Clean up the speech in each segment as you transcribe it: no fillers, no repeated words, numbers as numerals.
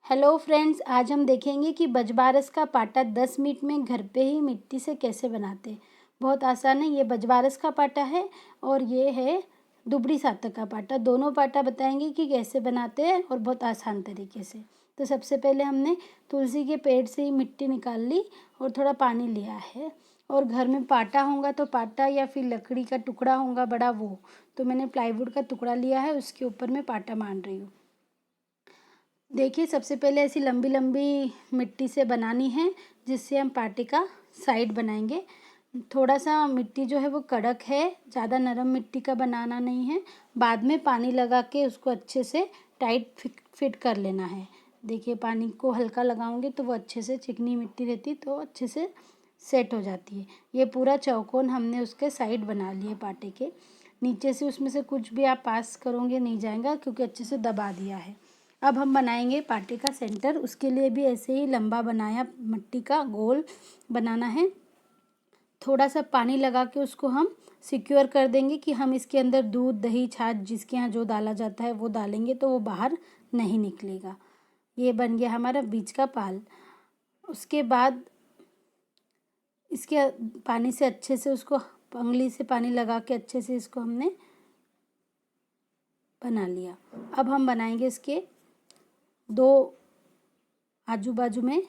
Hello friends, आज हम देखेंगे कि बजबारस का पाटा 10 मिनट में घर पे ही मिट्टी से कैसे बनाते हैं। बहुत आसान है। ये बजबारस का पाटा है और ये है दुबड़ी सातक का पाटा। दोनों पाटा बताएंगे कि कैसे बनाते हैं और बहुत आसान तरीके से। तो सबसे पहले हमने तुलसी के पेड़ से ही मिट्टी निकाल ली और थोड़ा पानी लिया है। और घर में पाटा होगा तो पाटा या फिर लकड़ी का टुकड़ा होगा बड़ा, वो तो मैंने प्लाईवुड का टुकड़ा लिया है, उसके ऊपर मैं पाटा मान रही हूँ। देखिए, सबसे पहले ऐसी लंबी लंबी मिट्टी से बनानी है जिससे हम पाटे का साइड बनाएंगे। थोड़ा सा मिट्टी जो है वो कड़क है, ज़्यादा नरम मिट्टी का बनाना नहीं है। बाद में पानी लगा के उसको अच्छे से टाइट फिट कर लेना है। देखिए, पानी को हल्का लगाऊंगे तो वो अच्छे से, चिकनी मिट्टी रहती तो अच्छे से सेट हो जाती है। ये पूरा चौकोन हमने उसके साइड बना लिए पाटे के। नीचे से उसमें से कुछ भी आप पास करोगे नहीं जाएगा क्योंकि अच्छे से दबा दिया है। अब हम बनाएंगे पाटे का सेंटर। उसके लिए भी ऐसे ही लंबा बनाया, मिट्टी का गोल बनाना है। थोड़ा सा पानी लगा के उसको हम सिक्योर कर देंगे कि हम इसके अंदर दूध, दही, छाछ जिसके यहाँ जो डाला जाता है वो डालेंगे तो वो बाहर नहीं निकलेगा। ये बन गया हमारा बीच का पाल। उसके बाद इसके पानी से अच्छे से उसको, उंगली से पानी लगा के अच्छे से इसको हमने बना लिया। अब हम बनाएंगे इसके दो आजू बाजू में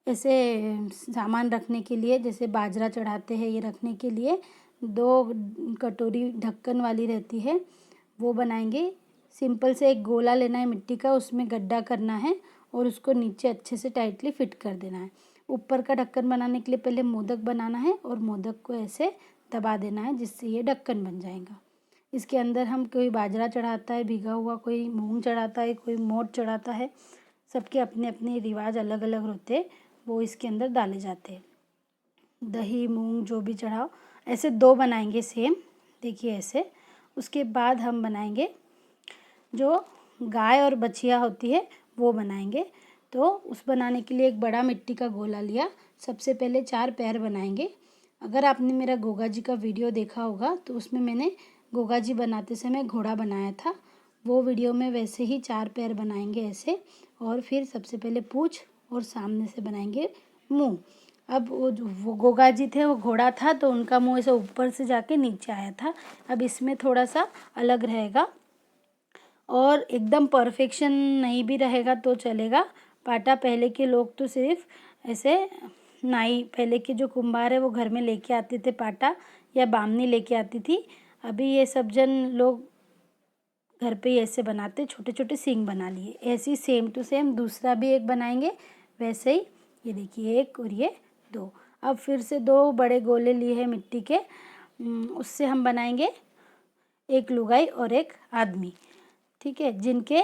ऐसे सामान रखने के लिए, जैसे बाजरा चढ़ाते हैं, ये रखने के लिए दो कटोरी ढक्कन वाली रहती है, वो बनाएंगे। सिंपल से एक गोला लेना है मिट्टी का, उसमें गड्ढा करना है और उसको नीचे अच्छे से टाइटली फिट कर देना है। ऊपर का ढक्कन बनाने के लिए पहले मोदक बनाना है और मोदक को ऐसे दबा देना है जिससे ये ढक्कन बन जाएगा। इसके अंदर हम, कोई बाजरा चढ़ाता है भिगा हुआ, कोई मूंग चढ़ाता है, कोई मोट चढ़ाता है। सबके अपने अपने रिवाज अलग अलग होते, वो इसके अंदर डाले जाते हैं। दही, मूंग जो भी चढ़ाओ। ऐसे दो बनाएंगे सेम, देखिए ऐसे। उसके बाद हम बनाएंगे जो गाय और बछिया होती है वो बनाएंगे। तो उस बनाने के लिए एक बड़ा मिट्टी का गोला लिया। सबसे पहले 4 पैर बनाएंगे। अगर आपने मेरा गोगा जी का वीडियो देखा होगा तो उसमें मैंने गोगा जी बनाते समय घोड़ा बनाया था, वो वीडियो में वैसे ही 4 पैर बनाएंगे ऐसे। और फिर सबसे पहले पूँछ और सामने से बनाएंगे मुंह। अब वो गोगा जी थे, वो घोड़ा था तो उनका मुंह ऐसे ऊपर से जाके नीचे आया था। अब इसमें थोड़ा सा अलग रहेगा और एकदम परफेक्शन नहीं भी रहेगा तो चलेगा। पाटा पहले के लोग तो सिर्फ ऐसे, नाई पहले के जो कुम्हार है वो घर में लेके आते थे पाटा, या बामनी लेके आती थी। अभी ये सब जन लोग घर पे ही ऐसे बनाते, छोटे छोटे सींग बना लिए। ऐसे ही सेम टू सेम दूसरा भी एक बनाएंगे वैसे ही। ये देखिए, एक और ये 2। अब फिर से 2 बड़े गोले लिए हैं मिट्टी के, उससे हम बनाएंगे एक लुगाई और एक आदमी, ठीक है, जिनके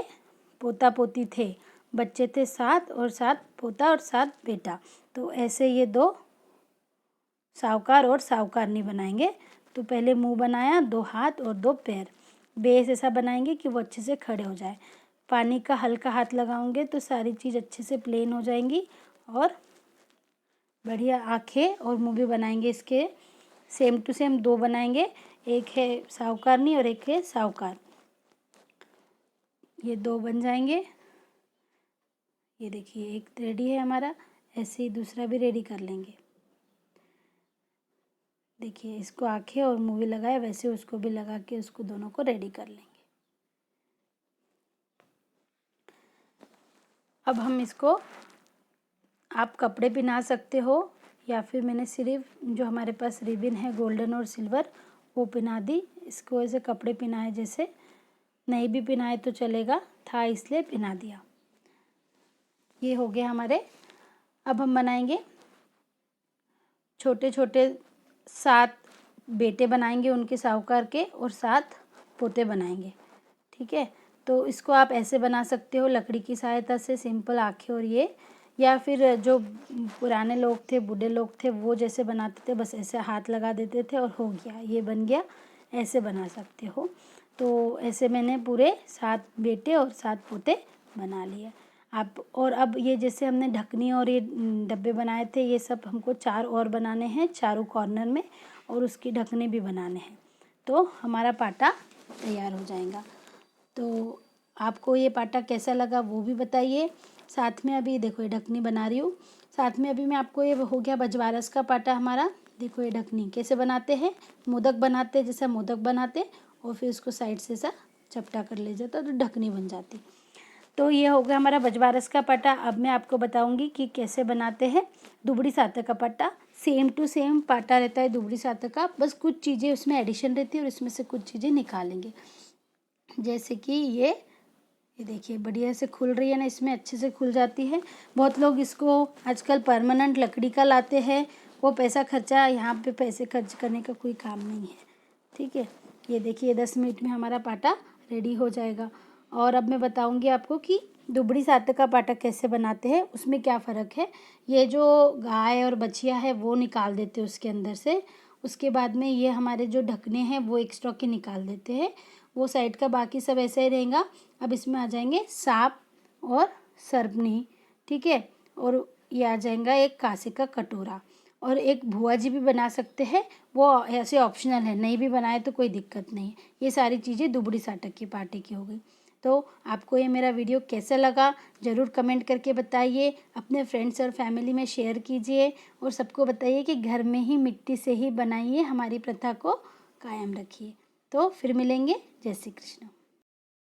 पोता पोती थे, बच्चे थे 7 और 7 पोता और 7 बेटा। तो ऐसे ये 2 साहूकार और साहूकारनी बनाएंगे। तो पहले मुंह बनाया, 2 हाथ और 2 पैर, बेस ऐसा बनाएंगे कि वो अच्छे से खड़े हो जाए। पानी का हल्का हाथ लगाओगे तो सारी चीज़ अच्छे से प्लेन हो जाएंगी। और बढ़िया आँखें और मुंह भी बनाएंगे इसके। सेम टू सेम 2 बनाएंगे, एक है साहूकारनी और एक है साहूकार। ये 2 बन जाएंगे। ये देखिए, एक रेडी है हमारा। ऐसे ही दूसरा भी रेडी कर लेंगे। देखिए, इसको आँखें और मुंह भी लगाए, वैसे उसको भी लगा के उसको दोनों को रेडी कर लेंगे। अब हम इसको, आप कपड़े पहना सकते हो या फिर मैंने सिर्फ जो हमारे पास रिबन है गोल्डन और सिल्वर वो पहना दी। इसको ऐसे कपड़े पहनाए, जैसे नहीं भी पहनाए तो चलेगा था, इसलिए पहना दिया। ये हो गया हमारे। अब हम बनाएंगे छोटे छोटे 7 बेटे बनाएंगे उनके साहूकार के, और 7 पोते बनाएंगे, ठीक है। तो इसको आप ऐसे बना सकते हो लकड़ी की सहायता से, सिंपल आँखें और ये, या फिर जो पुराने लोग थे, बूढ़े लोग थे, वो जैसे बनाते थे, बस ऐसे हाथ लगा देते थे और हो गया, ये बन गया। ऐसे बना सकते हो। तो ऐसे मैंने पूरे 7 बेटे और 7 पोते बना लिए आप। और अब ये जैसे हमने ढकनी और ये डब्बे बनाए थे, ये सब हमको 4 और बनाने हैं चारों कॉर्नर में, और उसकी ढकने भी बनाने हैं। तो हमारा पाटा तैयार हो जाएगा। तो आपको ये पाटा कैसा लगा वो भी बताइए। साथ में अभी देखो ये ढकनी बना रही हूँ। साथ में अभी मैं आपको, ये हो गया बजवारस का पाटा हमारा। देखो ये ढकनी कैसे बनाते हैं, मोदक बनाते हैं, जैसा मोदक बनाते और फिर उसको साइड से सा चपटा कर ले जाता तो ढकनी बन जाती। तो ये हो गया हमारा बजवारस का पाटा। अब मैं आपको बताऊंगी कि कैसे बनाते हैं दुबड़ी सातक का पाटा। सेम टू सेम पाटा रहता है दुबड़ी सातक का, बस कुछ चीज़ें उसमें एडिशन रहती है और इसमें से कुछ चीज़ें निकालेंगे। जैसे कि ये देखिए बढ़िया से खुल रही है ना, इसमें अच्छे से खुल जाती है। बहुत लोग इसको आजकल परमानेंट लकड़ी का लाते हैं, वो पैसा खर्चा, यहाँ पे पैसे खर्च करने का कोई काम नहीं है। ठीक है, ये देखिए 10 मिनट में हमारा पाटा रेडी हो जाएगा। और अब मैं बताऊंगी आपको कि दुबड़ी सातक का पाटा कैसे बनाते हैं, उसमें क्या फ़र्क है। ये जो गाय और बछिया है वो निकाल देते हैं उसके अंदर से। उसके बाद में ये हमारे जो ढकने हैं वो एक्स्ट्रा के निकाल देते हैं, वो साइड का बाकी सब ऐसा ही रहेगा। अब इसमें आ जाएंगे सांप और सरपनी, ठीक है, और ये आ जाएगा एक कांसे का कटोरा, और एक भुआ जी भी बना सकते हैं, वो ऐसे ऑप्शनल है, नहीं भी बनाए तो कोई दिक्कत नहीं है। ये सारी चीज़ें दुबड़ी सातक की पार्टी की हो गई। तो आपको ये मेरा वीडियो कैसा लगा ज़रूर कमेंट करके बताइए, अपने फ्रेंड्स और फैमिली में शेयर कीजिए और सबको बताइए कि घर में ही मिट्टी से ही बनाइए, हमारी प्रथा को कायम रखिए। तो फिर मिलेंगे। जय श्री कृष्ण।